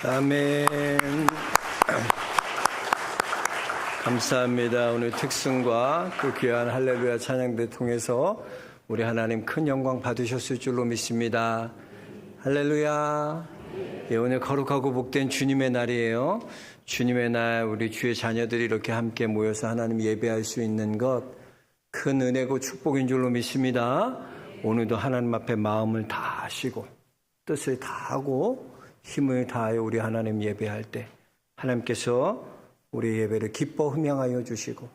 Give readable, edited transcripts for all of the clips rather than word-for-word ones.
아멘. 감사합니다. 오늘 특승과 그 귀한 할렐루야 찬양대 통해서 우리 하나님 큰 영광 받으셨을 줄로 믿습니다. 할렐루야. 예, 오늘 거룩하고 복된 주님의 날이에요. 주님의 날 우리 주의 자녀들이 이렇게 함께 모여서 하나님 예배할 수 있는 것 큰 은혜고 축복인 줄로 믿습니다. 오늘도 하나님 앞에 마음을 다하시고 뜻을 다하고 힘을 다하여 우리 하나님 예배할 때 하나님께서 우리 예배를 기뻐 흠양하여 주시고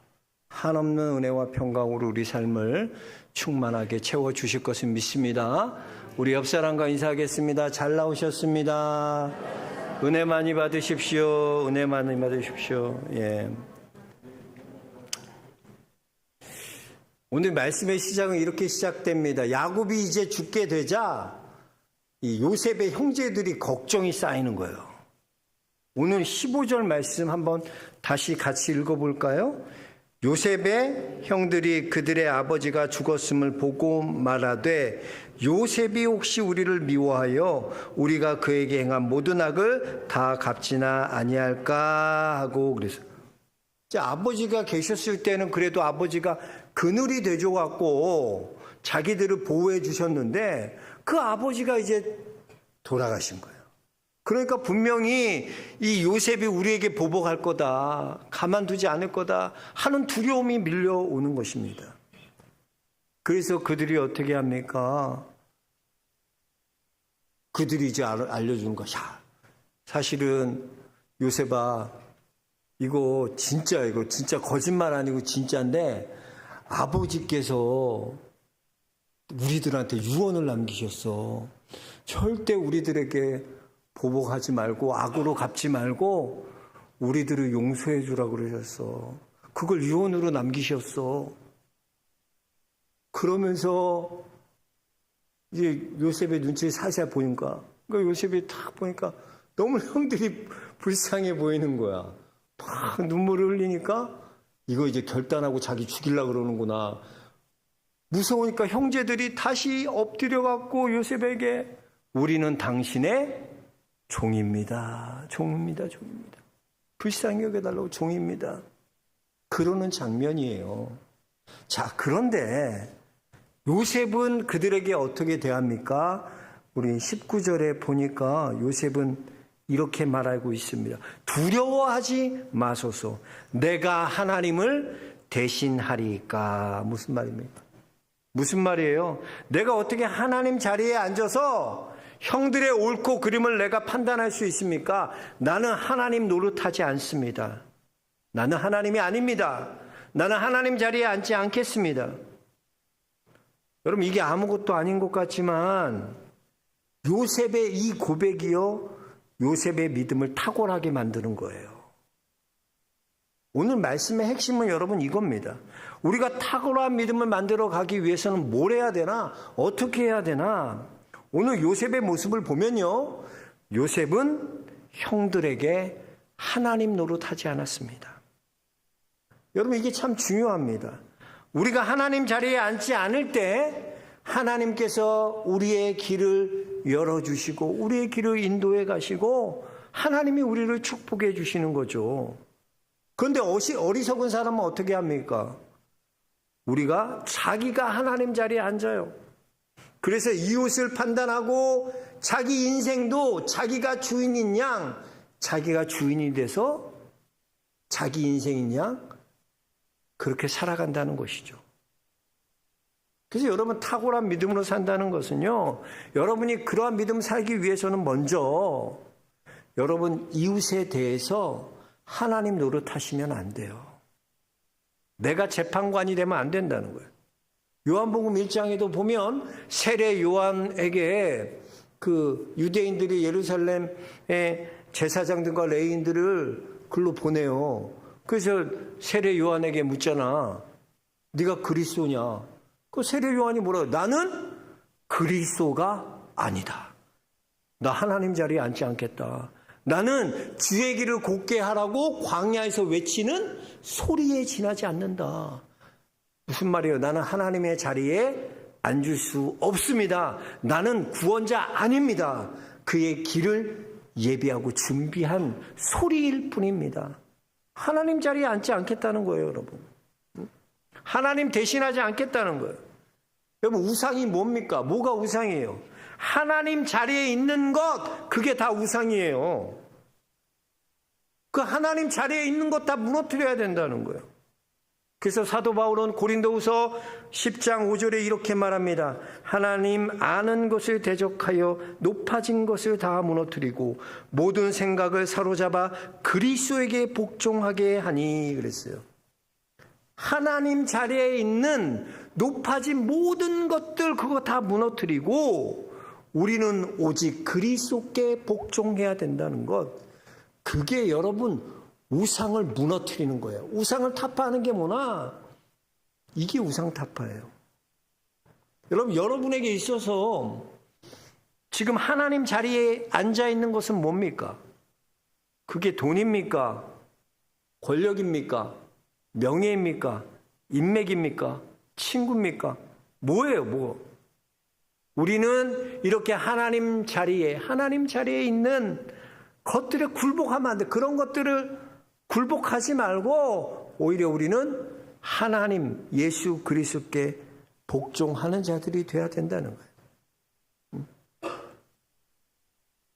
한없는 은혜와 평강으로 우리 삶을 충만하게 채워주실 것을 믿습니다. 우리 옆 사람과 인사하겠습니다. 잘 나오셨습니다. 은혜 많이 받으십시오. 은혜 많이 받으십시오. 예. 오늘 말씀의 시작은 이렇게 시작됩니다. 야곱이 이제 죽게 되자 이 요셉의 형제들이 걱정이 쌓이는 거예요. 오늘 15절 말씀 한번 다시 같이 읽어볼까요? 요셉의 형들이 그들의 아버지가 죽었음을 보고 말하되 요셉이 혹시 우리를 미워하여 우리가 그에게 행한 모든 악을 다 갚지나 아니할까 하고 그래서 아버지가 계셨을 때는 그래도 아버지가 그늘이 되줘갖고 자기들을 보호해 주셨는데 그 아버지가 이제 돌아가신 거예요. 그러니까 분명히 이 요셉이 우리에게 보복할 거다, 가만두지 않을 거다 하는 두려움이 밀려오는 것입니다. 그래서 그들이 어떻게 합니까? 그들이 이제 알려주는 것이야. 사실은 요셉아, 이거 진짜 거짓말 아니고 진짜인데 아버지께서 우리들한테 유언을 남기셨어. 절대 우리들에게 보복하지 말고 악으로 갚지 말고 우리들을 용서해 주라고 그러셨어. 그걸 유언으로 남기셨어. 그러면서 이제 요셉의 눈치를 살살 보니까 그러니까 요셉이 딱 보니까 너무 형들이 불쌍해 보이는 거야. 막 눈물을 흘리니까 이거 이제 결단하고 자기 죽이려고 그러는구나. 무서우니까 형제들이 다시 엎드려갖고 요셉에게 우리는 당신의 종입니다. 종입니다. 불쌍히 여겨달라고 종입니다. 그러는 장면이에요. 자, 그런데 요셉은 그들에게 어떻게 대합니까? 우리 19절에 보니까 요셉은 이렇게 말하고 있습니다. 두려워하지 마소서. 내가 하나님을 대신하리까. 무슨 말입니까? 무슨 말이에요? 내가 어떻게 하나님 자리에 앉아서 형들의 옳고 그름을 내가 판단할 수 있습니까? 나는 하나님 노릇하지 않습니다. 나는 하나님이 아닙니다. 나는 하나님 자리에 앉지 않겠습니다. 여러분, 이게 아무것도 아닌 것 같지만 요셉의 이 고백이요, 요셉의 믿음을 탁월하게 만드는 거예요. 오늘 말씀의 핵심은 여러분 이겁니다. 우리가 탁월한 믿음을 만들어 가기 위해서는 뭘 해야 되나? 어떻게 해야 되나? 오늘 요셉의 모습을 보면요, 요셉은 형들에게 하나님 노릇하지 않았습니다. 여러분, 이게 참 중요합니다. 우리가 하나님 자리에 앉지 않을 때 하나님께서 우리의 길을 열어주시고 우리의 길을 인도해 가시고 하나님이 우리를 축복해 주시는 거죠. 그런데 어리석은 사람은 어떻게 합니까? 우리가 자기가 하나님 자리에 앉아요. 그래서 이웃을 판단하고 자기 인생도 자기가 주인인 양, 자기가 주인이 돼서 자기 인생인 양 그렇게 살아간다는 것이죠. 그래서 여러분, 탁월한 믿음으로 산다는 것은요, 여러분이 그러한 믿음 살기 위해서는 먼저 여러분 이웃에 대해서 하나님 노릇하시면 안 돼요. 내가 재판관이 되면 안 된다는 거예요. 요한복음 1장에도 보면 세례 요한에게 그 유대인들이 예루살렘의 제사장들과 레위인들을 글로 보내요. 그래서 세례 요한에게 묻잖아. 네가 그리스도냐? 그 세례 요한이 뭐라고? 나는 그리스도가 아니다. 나 하나님 자리에 앉지 않겠다. 나는 주의 길을 곧게 하라고 광야에서 외치는 소리에 지나지 않는다. 무슨 말이에요? 나는 하나님의 자리에 앉을 수 없습니다. 나는 구원자 아닙니다. 그의 길을 예비하고 준비한 소리일 뿐입니다. 하나님 자리에 앉지 않겠다는 거예요, 여러분. 하나님 대신하지 않겠다는 거예요. 여러분, 우상이 뭡니까? 뭐가 우상이에요? 하나님 자리에 있는 것, 그게 다 우상이에요. 그 하나님 자리에 있는 것 다 무너뜨려야 된다는 거예요. 그래서 사도 바울은 고린도후서 10장 5절에 이렇게 말합니다. 하나님 아는 것을 대적하여 높아진 것을 다 무너뜨리고 모든 생각을 사로잡아 그리스도에게 복종하게 하니 그랬어요. 하나님 자리에 있는 높아진 모든 것들 그거 다 무너뜨리고 우리는 오직 그리스도께 복종해야 된다는 것. 그게 여러분 우상을 무너뜨리는 거예요. 우상을 타파하는 게 뭐나? 이게 우상 타파예요. 여러분, 여러분에게 있어서 지금 하나님 자리에 앉아 있는 것은 뭡니까? 그게 돈입니까? 권력입니까? 명예입니까? 인맥입니까? 친구입니까? 뭐예요, 뭐? 우리는 이렇게 하나님 자리에 있는 것들에 굴복하면 안 돼. 그런 것들을 굴복하지 말고 오히려 우리는 하나님 예수 그리스도께 복종하는 자들이 돼야 된다는 거예요.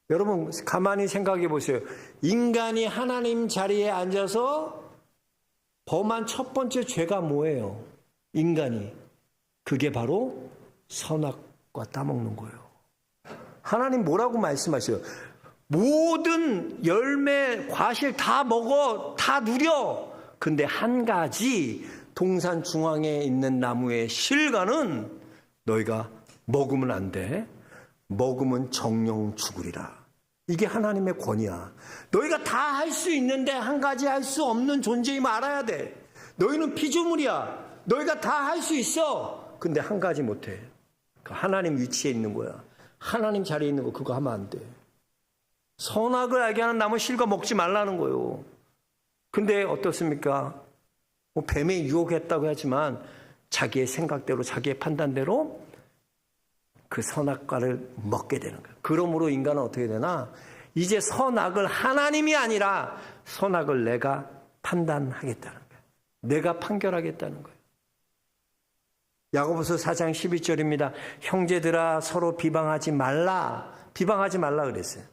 여러분 가만히 생각해 보세요. 인간이 하나님 자리에 앉아서 범한 첫 번째 죄가 뭐예요? 인간이. 그게 바로 선악과 따먹는 거예요. 하나님 뭐라고 말씀하셔요? 모든 열매, 과실 다 먹어, 다 누려. 근데 한 가지 동산 중앙에 있는 나무의 실과는 너희가 먹으면 안 돼. 먹으면 정령 죽으리라. 이게 하나님의 권위야. 너희가 다 할 수 있는데 한 가지 할 수 없는 존재임을 알아야 돼. 너희는 피조물이야. 너희가 다 할 수 있어. 근데 한 가지 못해. 하나님 위치에 있는 거야. 하나님 자리에 있는 거 그거 하면 안 돼. 선악을 알게 하는 나무 실과 먹지 말라는 거예요. 근데 어떻습니까? 뭐 뱀에 유혹했다고 하지만 자기의 생각대로 자기의 판단대로 그 선악과를 먹게 되는 거예요. 그러므로 인간은 어떻게 되나? 이제 선악을 하나님이 아니라 선악을 내가 판단하겠다는 거예요. 내가 판결하겠다는 거예요. 야고보서 4장 12절입니다. 형제들아 서로 비방하지 말라. 비방하지 말라 그랬어요.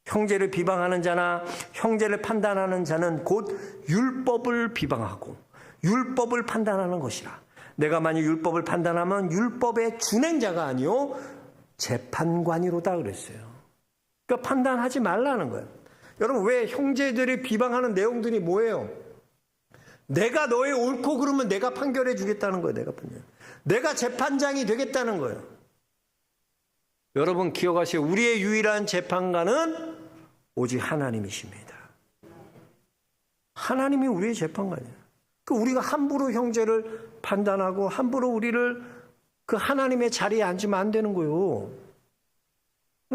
형제를 비방하는 자나 형제를 판단하는 자는 곧 율법을 비방하고 율법을 판단하는 것이라. 내가 만일 율법을 판단하면 율법의 준행자가 아니요 재판관이로다 그랬어요. 그러니까 판단하지 말라는 거예요. 여러분 왜 형제들이 비방하는 내용들이 뭐예요? 내가 너의 옳고 그르면 내가 판결해 주겠다는 거예요. 내가 재판장이 되겠다는 거예요. 여러분 기억하세요. 우리의 유일한 재판관은 오직 하나님이십니다. 하나님이 우리의 재판관이에요. 우리가 함부로 형제를 판단하고 함부로 우리를 그 하나님의 자리에 앉으면 안 되는 거예요.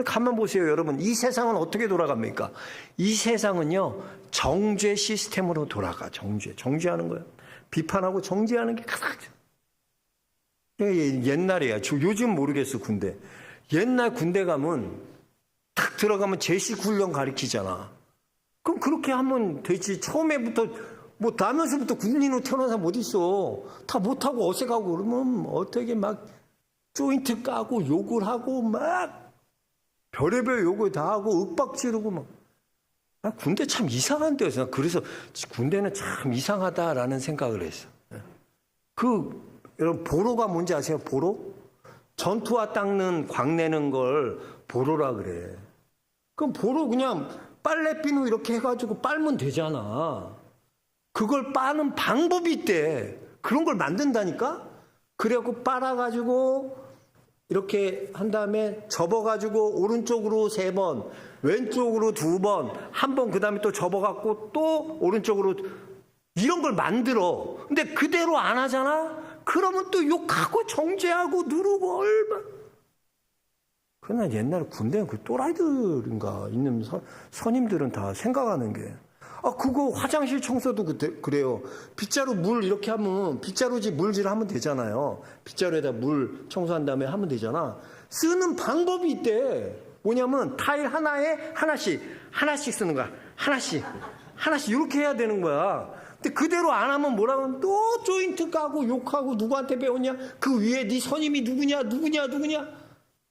가만 보세요, 여러분. 이 세상은 어떻게 돌아갑니까? 이 세상은요, 정죄 시스템으로 돌아가. 정죄하는 거예요. 비판하고 정죄하는 게 가장. 옛날이야. 요즘 모르겠어, 군대. 옛날 군대 가면 탁 들어가면 제식 훈련 가르치잖아. 그럼 그렇게 하면 되지. 처음에부터 뭐 나면서부터 군인으로 태어난 사람 어디 있어? 다 못하고 어색하고 그러면 어떻게 막 조인트 까고 욕을 하고 막 별의별 욕을 다 하고 윽박 지르고 막. 군대 참 이상한 데였어. 그래서 군대는 참 이상하다라는 생각을 했어. 여러분 보로가 뭔지 아세요? 보로? 전투화 닦는 광내는 걸 보로라 그래. 그럼 보로 그냥 빨래비누 이렇게 해가지고 빨면 되잖아. 그걸 빠는 방법이 있대. 그런 걸 만든다니까? 그래갖고 빨아가지고 이렇게 한 다음에 접어가지고 오른쪽으로 3번, 왼쪽으로 2번, 한 번 그 다음에 또 접어갖고 또 오른쪽으로 이런 걸 만들어. 근데 그대로 안 하잖아? 그러면 또 욕하고 정죄하고 누르고 얼마. 그러나 옛날에 군대는 그 또라이들인가 있는 선임들은 다 생각하는 게 그거 화장실 청소도 그래요. 빗자루 물 이렇게 하면 빗자루지 물질 하면 되잖아요. 빗자루에다 물 청소한 다음에 하면 되잖아. 쓰는 방법이 있대. 뭐냐면 타일 하나에 하나씩 쓰는 거야. 하나씩 이렇게 해야 되는 거야. 근데 그대로 안 하면 뭐라고 또 조인트 까고 욕하고 누구한테 배웠냐? 그 위에 네 선임이 누구냐?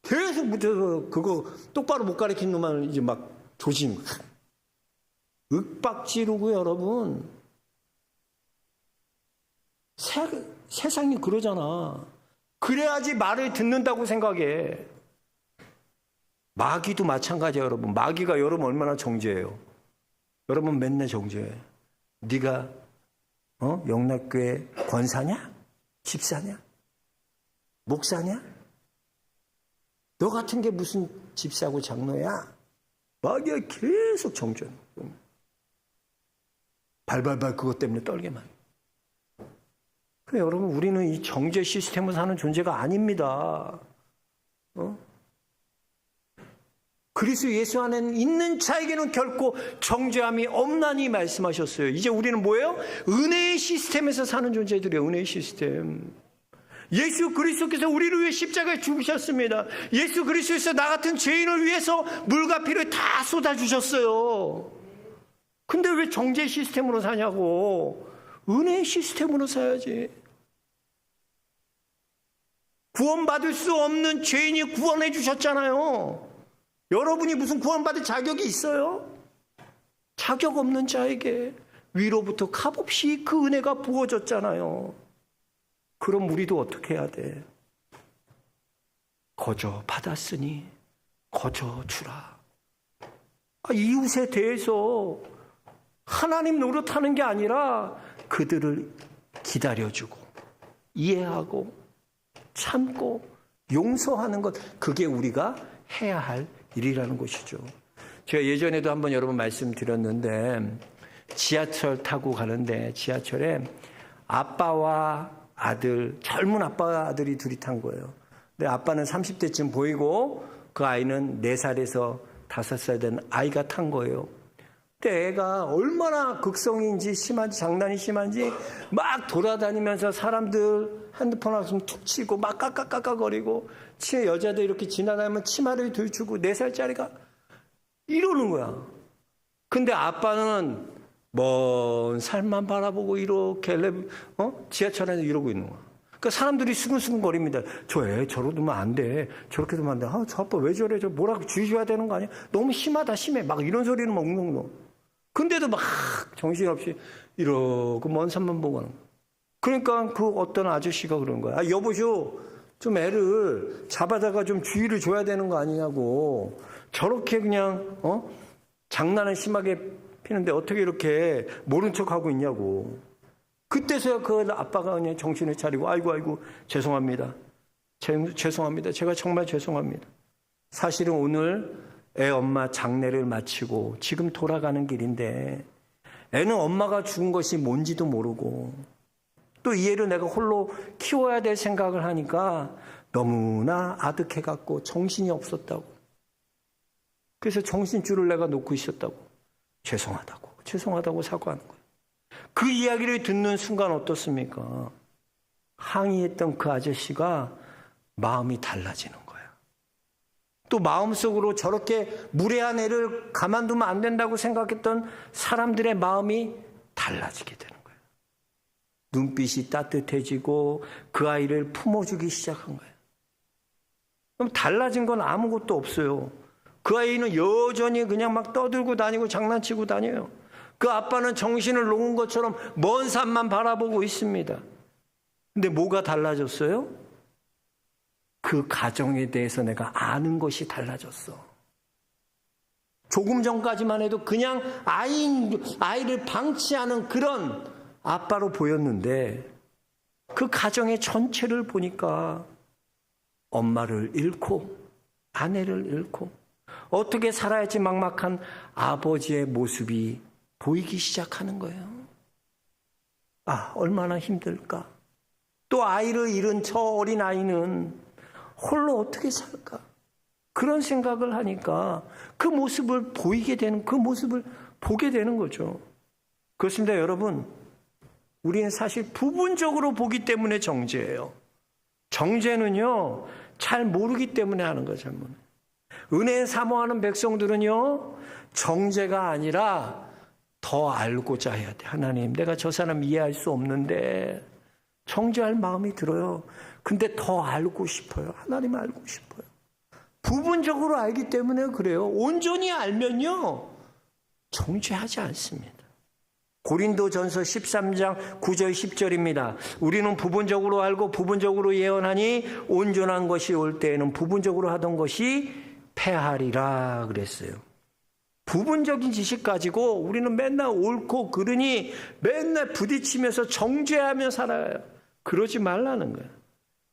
계속 묻혀서 그거 똑바로 못 가르친 놈만 이제 막 조심. 윽박지르고 여러분. 세상이 그러잖아. 그래야지 말을 듣는다고 생각해. 마귀도 마찬가지야, 여러분. 마귀가 여러분 얼마나 정죄해요. 여러분 맨날 정죄해. 네가 영락교회 권사냐? 집사냐? 목사냐? 너 같은 게 무슨 집사고 장로야? 마귀가 계속 정죄해. 발발발 그것 때문에 떨게만. 여러분 우리는 이 정죄 시스템을 사는 존재가 아닙니다. 그리스도 예수 안에 있는 자에게는 결코 정죄함이 없나니 말씀하셨어요. 이제 우리는 뭐예요? 은혜의 시스템에서 사는 존재들이에요. 은혜의 시스템. 예수 그리스도께서 우리를 위해 십자가에 죽으셨습니다. 예수 그리스도께서 나 같은 죄인을 위해서 물과 피를 다 쏟아주셨어요. 근데 왜 정죄 시스템으로 사냐고. 은혜의 시스템으로 사야지. 구원받을 수 없는 죄인이 구원해 주셨잖아요. 여러분이 무슨 구원받을 자격이 있어요? 자격 없는 자에게 위로부터 값없이 그 은혜가 부어졌잖아요. 그럼 우리도 어떻게 해야 돼? 거저 받았으니 거저 주라. 이웃에 대해서 하나님 노릇하는 게 아니라 그들을 기다려주고 이해하고 참고 용서하는 것, 그게 우리가 해야 할 일이라는 것이죠. 제가 예전에도 한번 여러분 말씀드렸는데 지하철 타고 가는데 지하철에 아빠와 아들, 젊은 아빠와 아들이 둘이 탄 거예요. 근데 아빠는 30대쯤 보이고 그 아이는 4살에서 5살 된 아이가 탄 거예요. 근데 애가 얼마나 극성인지 심한지 장난이 심한지 막 돌아다니면서 사람들 핸드폰 왔으면 툭 치고 막 까까까까거리고 여자들 이렇게 지나다니면 치마를 들추고 4살짜리가 이러는 거야. 근데 아빠는 먼 산만 바라보고 이렇게 지하철 안에서 이러고 있는 거야. 그러니까 사람들이 수근수근거립니다. 저 애 저러고 두면 안 돼. 저렇게 두면 안 돼. 저 아빠 왜 저래? 저 뭐라고 주의 줘야 되는 거 아니야? 너무 심하다 심해. 막 이런 소리는 막 웅웅웅. 근데도 막 정신없이 이러고 먼 산만 보고 하는 거야. 그러니까 그 어떤 아저씨가 그런 거야. 여보쇼, 좀 애를 잡아다가 좀 주의를 줘야 되는 거 아니냐고. 저렇게 그냥 장난을 심하게 피는데 어떻게 이렇게 모른 척하고 있냐고. 그때서야 그 아빠가 그냥 정신을 차리고 아이고 죄송합니다. 죄송합니다. 제가 정말 죄송합니다. 사실은 오늘 애 엄마 장례를 마치고 지금 돌아가는 길인데 애는 엄마가 죽은 것이 뭔지도 모르고 또 이 애를 내가 홀로 키워야 될 생각을 하니까 너무나 아득해갖고 정신이 없었다고. 그래서 정신줄을 내가 놓고 있었다고. 죄송하다고 사과하는 거예요. 그 이야기를 듣는 순간 어떻습니까? 항의했던 그 아저씨가 마음이 달라지는 거예요. 또 마음속으로 저렇게 무례한 애를 가만두면 안 된다고 생각했던 사람들의 마음이 달라지게 되는 거예요. 눈빛이 따뜻해지고 그 아이를 품어주기 시작한 거예요. 그럼 달라진 건 아무것도 없어요. 그 아이는 여전히 그냥 막 떠들고 다니고 장난치고 다녀요. 그 아빠는 정신을 놓은 것처럼 먼 산만 바라보고 있습니다. 근데 뭐가 달라졌어요? 그 가정에 대해서 내가 아는 것이 달라졌어. 조금 전까지만 해도 그냥 아이를 방치하는 그런 아빠로 보였는데 그 가정의 전체를 보니까 엄마를 잃고 아내를 잃고 어떻게 살아야지 막막한 아버지의 모습이 보이기 시작하는 거예요. 얼마나 힘들까. 또 아이를 잃은 저 어린 아이는 홀로 어떻게 살까. 그런 생각을 하니까 그 모습을 보이게 되는, 그 모습을 보게 되는 거죠. 그렇습니다, 여러분. 우리는 사실 부분적으로 보기 때문에 정죄예요. 정죄는요, 잘 모르기 때문에 하는 거죠. 은혜 사모하는 백성들은요, 정죄가 아니라 더 알고자 해야 돼. 하나님, 내가 저 사람 이해할 수 없는데 정죄할 마음이 들어요. 근데 더 알고 싶어요. 하나님 알고 싶어요. 부분적으로 알기 때문에 그래요. 온전히 알면요, 정죄하지 않습니다. 고린도전서 13장 9절 10절입니다. 우리는 부분적으로 알고 부분적으로 예언하니 온전한 것이 올 때에는 부분적으로 하던 것이 패하리라 그랬어요. 부분적인 지식 가지고 우리는 맨날 옳고 그르니 맨날 부딪히면서 정죄하며 살아요. 그러지 말라는 거예요.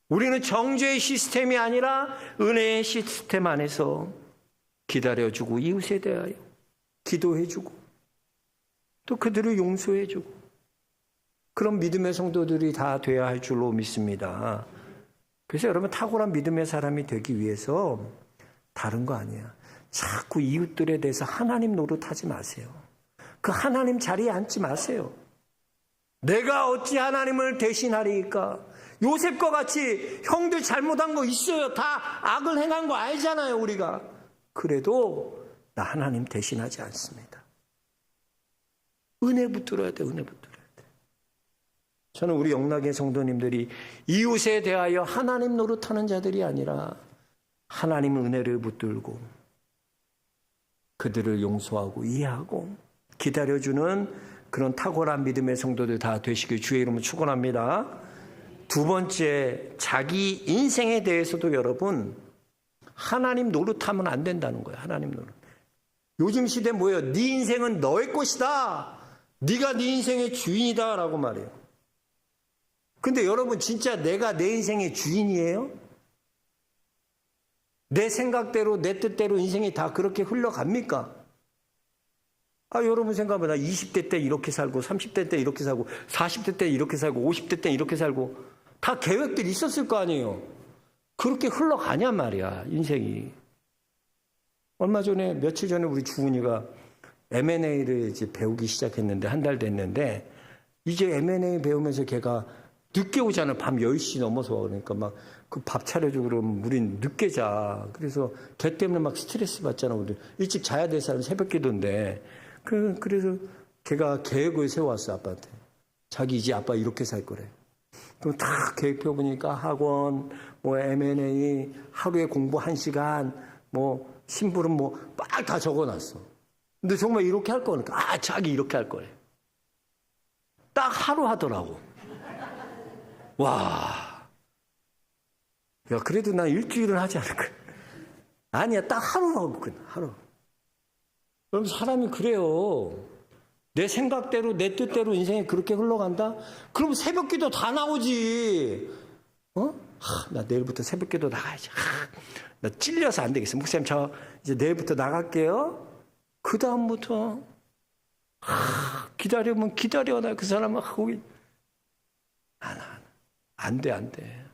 우리는 정죄의 시스템이 아니라 은혜의 시스템 안에서 기다려주고 이웃에 대하여 기도해주고 또 그들을 용서해주고 그런 믿음의 성도들이 다 돼야 할 줄로 믿습니다. 그래서 여러분, 탁월한 믿음의 사람이 되기 위해서 다른 거 아니에요. 자꾸 이웃들에 대해서 하나님 노릇하지 마세요. 그 하나님 자리에 앉지 마세요. 내가 어찌 하나님을 대신하리까? 요셉과 같이 형들 잘못한 거 있어요. 다 악을 행한 거 알잖아요, 우리가. 그래도 나 하나님 대신하지 않습니다. 은혜 붙들어야 돼, 은혜 붙들어야 돼. 저는 우리 영락의 성도님들이 이웃에 대하여 하나님 노릇하는 자들이 아니라 하나님 은혜를 붙들고 그들을 용서하고 이해하고 기다려주는 그런 탁월한 믿음의 성도들 다 되시길 주의 이름으로 축원합니다. 두 번째, 자기 인생에 대해서도 여러분 하나님 노릇하면 안 된다는 거예요. 하나님 노릇. 요즘 시대 뭐예요? 네 인생은 너의 것이다. 네가 네 인생의 주인이다 라고 말해요. 근데 여러분, 진짜 내가 내 인생의 주인이에요? 내 생각대로 내 뜻대로 인생이 다 그렇게 흘러갑니까? 여러분 생각해보면 20대 때 이렇게 살고 30대 때 이렇게 살고 40대 때 이렇게 살고 50대 때 이렇게 살고 다 계획들이 있었을 거 아니에요. 그렇게 흘러가냔 말이야, 인생이. 얼마 전에, 며칠 전에 우리 주은이가 M&A를 이제 배우기 시작했는데, 한 달 됐는데, 이제 M&A 배우면서 걔가 늦게 오잖아. 밤 10시 넘어서. 그러니까 막 그 밥 차려주고 그러면 우린 늦게 자. 그래서 걔 때문에 막 스트레스 받잖아. 우리 일찍 자야 될 사람 새벽 기도인데. 그래서 걔가 계획을 세워왔어, 아빠한테. 자기 이제 아빠 이렇게 살 거래. 그럼 다 계획 펴보니까 학원, 뭐 M&A, 하루에 공부 1시간, 뭐 심부름 뭐 막 다 적어놨어. 근데 정말 이렇게 할 거니까, 자기 이렇게 할 거래. 딱 하루 하더라고. 와. 야, 그래도 난 일주일은 하지 않을 거야. 아니야, 딱 하루라고, 하루. 그럼 사람이 그래요. 내 생각대로, 내 뜻대로 인생이 그렇게 흘러간다? 그럼 새벽 기도 다 나오지. 나 내일부터 새벽 기도 나가야지. 나 찔려서 안 되겠어. 목사님, 저 이제 내일부터 나갈게요. 그다음부터, 기다리면 기다려. 나 그 사람은 거기. 안 돼.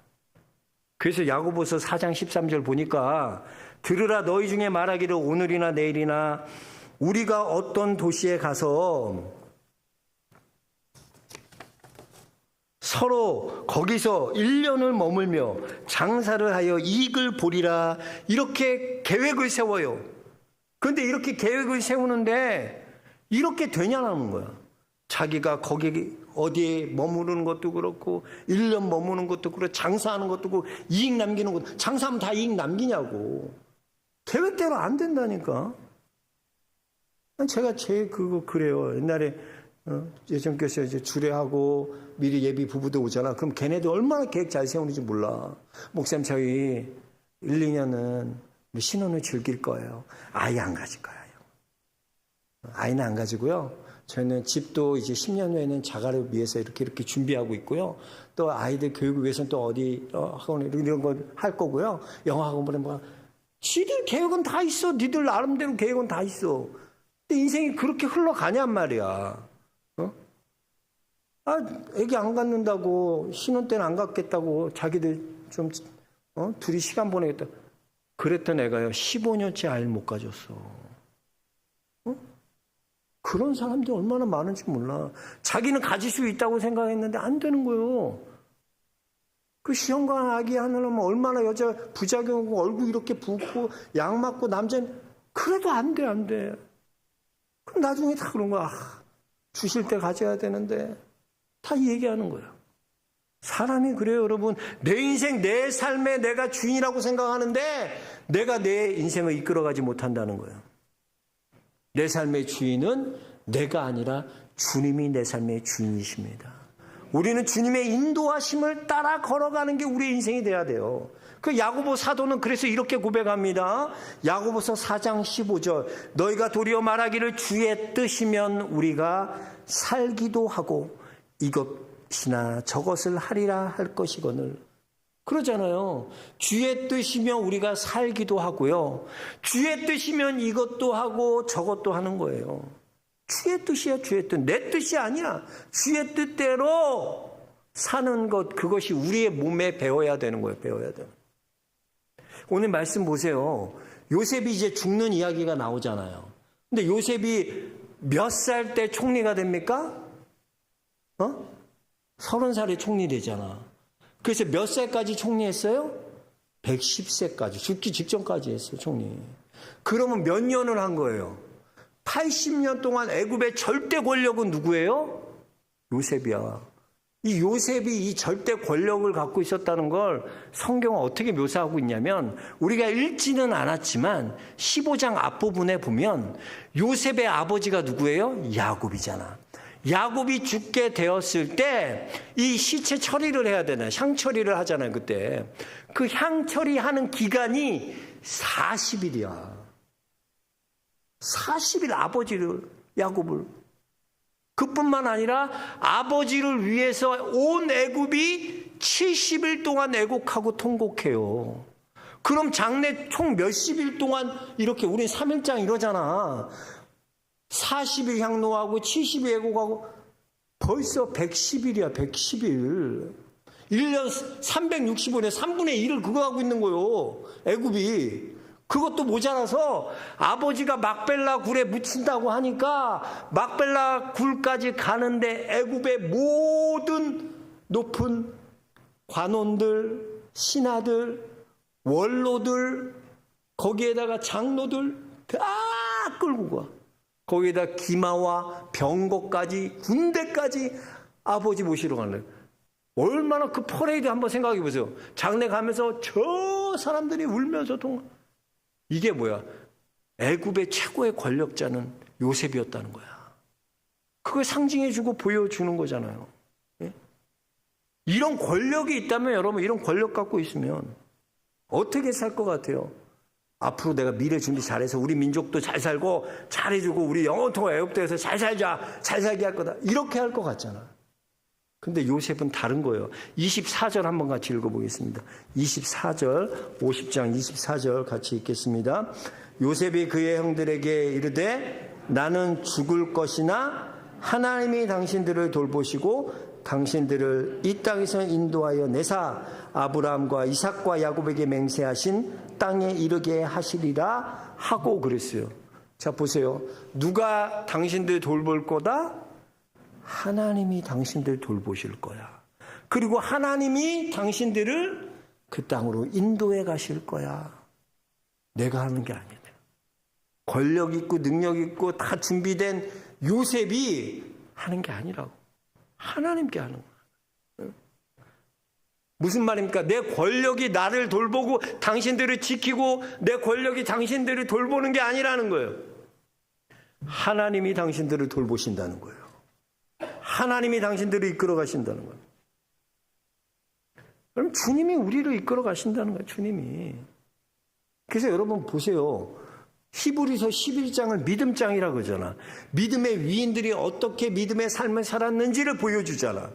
그래서 야고보서 4장 13절 보니까 들으라, 너희 중에 말하기를 오늘이나 내일이나 우리가 어떤 도시에 가서 서로 거기서 1년을 머물며 장사를 하여 이익을 보리라, 이렇게 계획을 세워요. 그런데 이렇게 계획을 세우는데 이렇게 되냐는 거야. 자기가 거기 어디에 머무르는 것도 그렇고 1년 머무는 것도 그렇고 장사하는 것도 그렇고 이익 남기는 것도, 장사하면 다 이익 남기냐고. 계획대로 안 된다니까. 제가 그래요. 옛날에 예전교회에서 이제 주례하고 미리 예비 부부들 오잖아. 그럼 걔네들 얼마나 계획 잘 세우는지 몰라. 목사님, 저희 1, 2년은 신혼을 즐길 거예요. 아이 안 가질 거예요. 아이는 안 가지고요. 저희는 집도 이제 10년 후에는 자가를 위해서 이렇게 준비하고 있고요. 또 아이들 교육을 위해서는 또 어디 학원 이런 거 할 거고요. 영어 학원에 뭐 지들 계획은 다 있어. 니들 나름대로 계획은 다 있어. 근데 인생이 그렇게 흘러가냔 말이야. 애기 안 갖는다고, 신혼 때는 안 갖겠다고, 자기들 좀 둘이 시간 보내겠다. 그랬던 애가요, 15년째 아이를 못 가졌어. 그런 사람들이 얼마나 많은지 몰라. 자기는 가질 수 있다고 생각했는데 안 되는 거예요. 그 시험관 아기 하느라면 얼마나 여자 부작용이고 얼굴 이렇게 붓고 약 맞고 남자는 그래도 안 돼. 그럼 나중에 다 그런 거야. 주실 때 가져야 되는데 다 얘기하는 거야. 사람이 그래요, 여러분. 내 인생, 내 삶에 내가 주인이라고 생각하는데 내가 내 인생을 이끌어가지 못한다는 거예요. 내 삶의 주인은 내가 아니라 주님이 내 삶의 주인이십니다. 우리는 주님의 인도하심을 따라 걸어가는 게 우리의 인생이 돼야 돼요. 그 야고보 사도는 그래서 이렇게 고백합니다. 야고보서 4장 15절. 너희가 도리어 말하기를 주의 뜻이면 우리가 살기도 하고 이것이나 저것을 하리라 할 것이거늘. 그러잖아요. 주의 뜻이면 우리가 살기도 하고요. 주의 뜻이면 이것도 하고 저것도 하는 거예요. 주의 뜻이야, 주의 뜻. 내 뜻이 아니야. 주의 뜻대로 사는 것, 그것이 우리의 몸에 배워야 되는 거예요. 배워야 되는. 오늘 말씀 보세요. 요셉이 이제 죽는 이야기가 나오잖아요. 근데 요셉이 몇 살 때 총리가 됩니까? 30살에 총리 되잖아. 그래서 몇 살까지 총리했어요? 110세까지. 죽기 직전까지 했어요, 총리. 그러면 몇 년을 한 거예요? 80년 동안 애굽의 절대 권력은 누구예요? 요셉이야. 이 요셉이 이 절대 권력을 갖고 있었다는 걸 성경은 어떻게 묘사하고 있냐면 우리가 읽지는 않았지만 15장 앞부분에 보면 요셉의 아버지가 누구예요? 야곱이잖아. 야곱이 죽게 되었을 때 이 시체 처리를 해야 되나, 향 처리를 하잖아요, 그때. 그 향 처리하는 기간이 40일이야. 40일 아버지를, 야곱을. 그뿐만 아니라 아버지를 위해서 온 애굽이 70일 동안 애곡하고 통곡해요. 그럼 장래 총 몇십일 동안 이렇게 우린 3일장 이러잖아. 40일 향로하고 70일 애곡하고 벌써 110일이야. 110일. 1년 365년 3분의 1을 그거 하고 있는 거예요. 애굽이. 그것도 모자라서 아버지가 막벨라 굴에 묻힌다고 하니까 막벨라 굴까지 가는데 애굽의 모든 높은 관원들, 신하들, 원로들, 거기에다가 장로들 다 끌고 가. 거기에다 기마와 병거까지 군대까지 아버지 모시러 가는 거예요. 얼마나 그 퍼레이드 한번 생각해 보세요. 장례 가면서 저 사람들이 울면서 이게 뭐야? 애굽의 최고의 권력자는 요셉이었다는 거야. 그걸 상징해주고 보여주는 거잖아요. 예? 이런 권력이 있다면 여러분, 이런 권력 갖고 있으면 어떻게 살 것 같아요? 앞으로 내가 미래 준비 잘해서 우리 민족도 잘 살고 잘해주고 우리 영원토록 애국도에서 잘 살자, 잘 살게 할 거다. 이렇게 할 것 같잖아. 근데 요셉은 다른 거예요. 24절 한번 같이 읽어보겠습니다. 24절, 50장 24절 같이 읽겠습니다. 요셉이 그의 형들에게 이르되 나는 죽을 것이나 하나님이 당신들을 돌보시고 당신들을 이 땅에서 인도하여 내사 아브라함과 이삭과 야곱에게 맹세하신 땅에 이르게 하시리라 하고 그랬어요. 자, 보세요. 누가 당신들 돌볼 거다? 하나님이 당신들 돌보실 거야. 그리고 하나님이 당신들을 그 땅으로 인도해 가실 거야. 내가 하는 게 아니다. 권력 있고 능력 있고 다 준비된 요셉이 하는 게 아니라고. 하나님께 하는 거야. 무슨 말입니까? 내 권력이 나를 돌보고 당신들을 지키고 내 권력이 당신들을 돌보는 게 아니라는 거예요. 하나님이 당신들을 돌보신다는 거예요. 하나님이 당신들을 이끌어 가신다는 거예요. 그럼 주님이 우리를 이끌어 가신다는 거예요. 주님이. 그래서 여러분 보세요. 히브리서 11장을 믿음장이라고 그러잖아. 믿음의 위인들이 어떻게 믿음의 삶을 살았는지를 보여주잖아.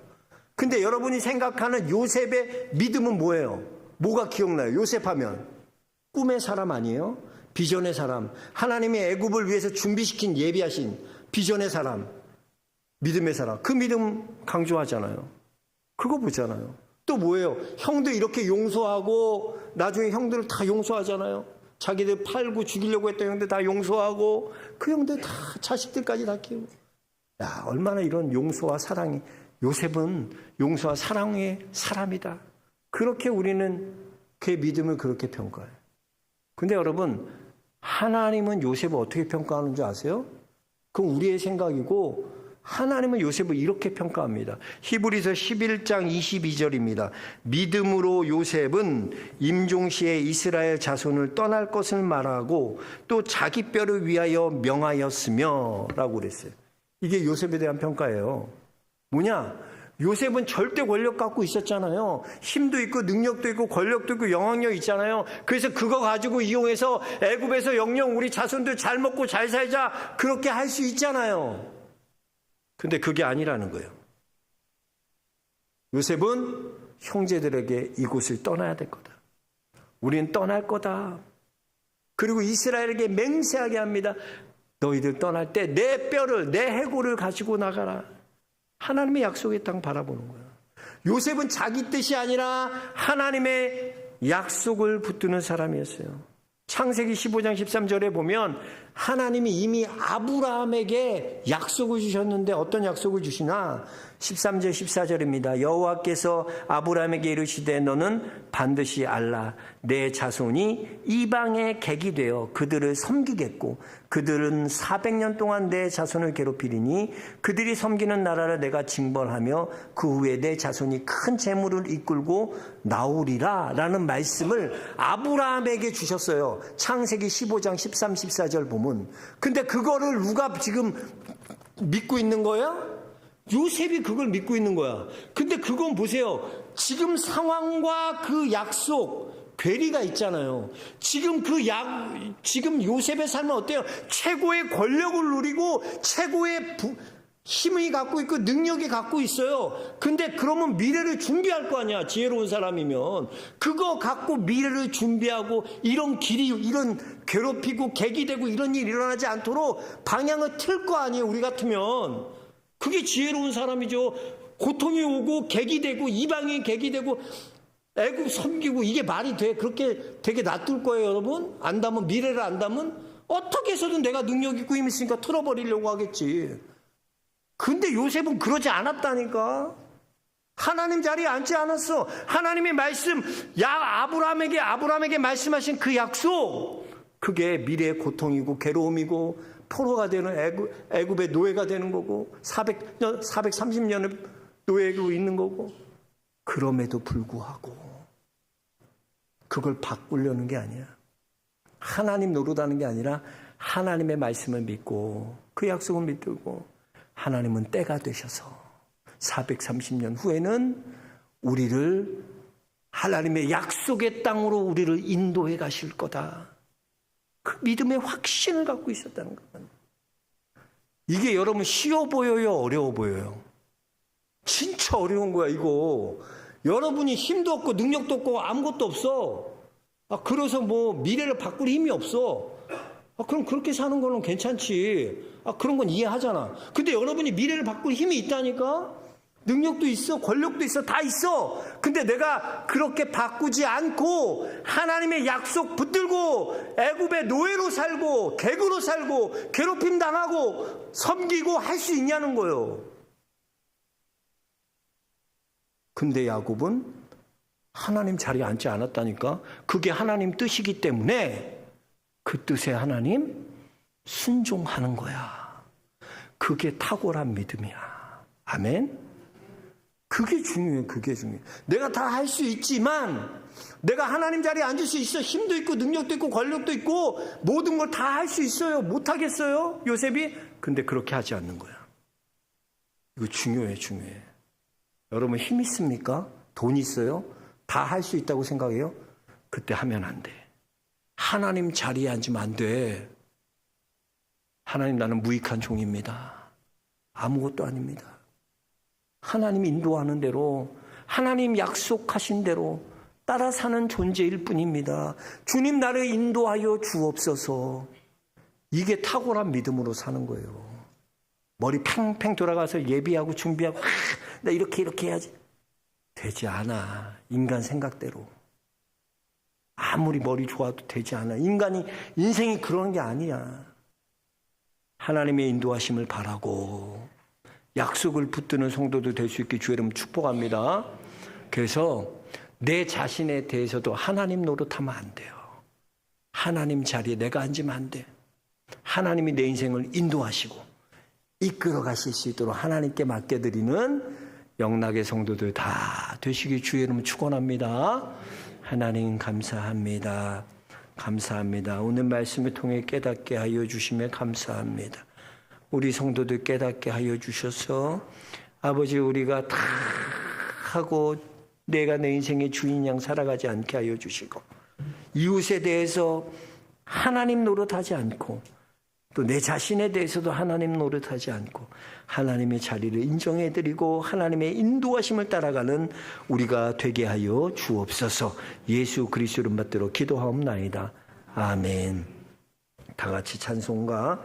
근데 여러분이 생각하는 요셉의 믿음은 뭐예요? 뭐가 기억나요? 요셉 하면 꿈의 사람 아니에요? 비전의 사람. 하나님이 애굽을 위해서 준비시킨 예비하신 비전의 사람. 믿음의 사람. 그 믿음 강조하잖아요. 그거 보잖아요. 또 뭐예요? 형들 이렇게 용서하고 나중에 형들을 다 용서하잖아요. 자기들 팔고 죽이려고 했던 형들 다 용서하고 그 형들 다 자식들까지 다 키우고. 야, 얼마나 이런 용서와 사랑이. 요셉은 용서와 사랑의 사람이다. 그렇게 우리는 그의 믿음을 그렇게 평가해요. 근데 여러분, 하나님은 요셉을 어떻게 평가하는 줄 아세요? 그건 우리의 생각이고 하나님은 요셉을 이렇게 평가합니다. 히브리서 11장 22절입니다. 믿음으로 요셉은 임종시에 이스라엘 자손을 떠날 것을 말하고 또 자기 뼈를 위하여 명하였으며 라고 그랬어요. 이게 요셉에 대한 평가예요. 뭐냐? 요셉은 절대 권력 갖고 있었잖아요. 힘도 있고 능력도 있고 권력도 있고 영향력 있잖아요. 그래서 그거 가지고 이용해서 애굽에서 영영 우리 자손들 잘 먹고 잘 살자 그렇게 할 수 있잖아요. 근데 그게 아니라는 거예요. 요셉은 형제들에게 이곳을 떠나야 될 거다. 우리는 떠날 거다. 그리고 이스라엘에게 맹세하게 합니다. 너희들 떠날 때 내 뼈를 내 해골을 가지고 나가라. 하나님의 약속의 땅 바라보는 거예요. 요셉은 자기 뜻이 아니라 하나님의 약속을 붙드는 사람이었어요. 창세기 15장 13절에 보면 하나님이 이미 아브라함에게 약속을 주셨는데 어떤 약속을 주시나? 13절 14절입니다. 여호와께서 아브라함에게 이르시되 너는 반드시 알라. 내 자손이 이방의 객이 되어 그들을 섬기겠고 그들은 400년 동안 내 자손을 괴롭히리니 그들이 섬기는 나라를 내가 징벌하며 그 후에 내 자손이 큰 재물을 이끌고 나오리라 라는 말씀을 아브라함에게 주셨어요. 창세기 15장 13, 14절 보면. 근데 그거를 누가 지금 믿고 있는 거야? 요셉이 그걸 믿고 있는 거야. 근데 그건 보세요. 지금 상황과 그 약속 괴리가 있잖아요. 지금 지금 요셉의 삶은 어때요? 최고의 권력을 누리고 최고의 힘이 갖고 있고 능력이 갖고 있어요. 근데 그러면 미래를 준비할 거 아니야. 지혜로운 사람이면. 그거 갖고 미래를 준비하고 이런 길이 이런 괴롭히고 객이 되고 이런 일이 일어나지 않도록 방향을 틀 거 아니에요. 우리 같으면. 그게 지혜로운 사람이죠. 고통이 오고 객이 되고 이방인 객이 되고 애굽 섬기고 이게 말이 돼? 그렇게 되게 놔둘 거예요, 여러분? 안다면 미래를 안다면 어떻게 해서든 내가 능력 있고 힘 있으니까 틀어버리려고 하겠지. 근데 요셉은 그러지 않았다니까. 하나님 자리에 앉지 않았어. 하나님의 말씀, 아브라함에게 말씀하신 그 약속, 그게 미래의 고통이고 괴로움이고 포로가 되는 애굽의 노예가 되는 거고 430년을 노예로 있는 거고 그럼에도 불구하고 그걸 바꾸려는 게 아니야. 하나님 노릇하는 게 아니라 하나님의 말씀을 믿고 그 약속을 믿고 하나님은 때가 되셔서 430년 후에는 우리를 하나님의 약속의 땅으로 우리를 인도해 가실 거다. 그 믿음의 확신을 갖고 있었다는 거예요. 이게 여러분 쉬워 보여요? 어려워 보여요? 진짜 어려운 거야 이거. 여러분이 힘도 없고 능력도 없고 아무것도 없어. 그래서 뭐 미래를 바꿀 힘이 없어. 그럼 그렇게 사는 거는 괜찮지. 그런 건 이해하잖아. 근데 여러분이 미래를 바꿀 힘이 있다니까? 능력도 있어, 권력도 있어, 다 있어. 근데 내가 그렇게 바꾸지 않고 하나님의 약속 붙들고 애굽의 노예로 살고 객으로 살고 괴롭힘 당하고 섬기고 할 수 있냐는 거예요. 근데 야곱은 하나님 자리에 앉지 않았다니까. 그게 하나님 뜻이기 때문에 그 뜻에 하나님 순종하는 거야. 그게 탁월한 믿음이야. 아멘. 그게 중요해요. 그게 중요해요. 내가 다 할 수 있지만 내가 하나님 자리에 앉을 수 있어. 힘도 있고 능력도 있고 권력도 있고 모든 걸 다 할 수 있어요. 못하겠어요? 요셉이? 근데 그렇게 하지 않는 거야. 이거 중요해. 여러분 힘 있습니까? 돈 있어요? 다 할 수 있다고 생각해요? 그때 하면 안 돼. 하나님 자리에 앉으면 안 돼. 하나님 나는 무익한 종입니다. 아무것도 아닙니다. 하나님 인도하는 대로 하나님 약속하신 대로 따라 사는 존재일 뿐입니다. 주님 나를 인도하여 주옵소서. 이게 탁월한 믿음으로 사는 거예요. 머리 팽팽 돌아가서 예비하고 준비하고 나 이렇게 해야지. 되지 않아. 인간 생각대로. 아무리 머리 좋아도 되지 않아. 인생이 그런 게 아니야. 하나님의 인도하심을 바라고 약속을 붙드는 성도도 될 수 있게 주의 이름 축복합니다. 그래서 내 자신에 대해서도 하나님 노릇하면 안 돼요. 하나님 자리에 내가 앉으면 안 돼. 하나님이 내 인생을 인도하시고 이끌어 가실 수 있도록 하나님께 맡겨드리는 영락의 성도들 다 되시길 주의 이름으로 축원합니다. 하나님 감사합니다. 감사합니다. 오늘 말씀을 통해 깨닫게 하여 주시며 감사합니다. 우리 성도들 깨닫게 하여 주셔서 아버지 우리가 다 하고 내가 내 인생의 주인 양 살아가지 않게 하여 주시고 이웃에 대해서 하나님 노릇하지 않고 또 내 자신에 대해서도 하나님 노릇하지 않고 하나님의 자리를 인정해드리고 하나님의 인도하심을 따라가는 우리가 되게 하여 주옵소서. 예수 그리스도 이름 받들어 기도하옵나이다. 아멘. 다 같이 찬송가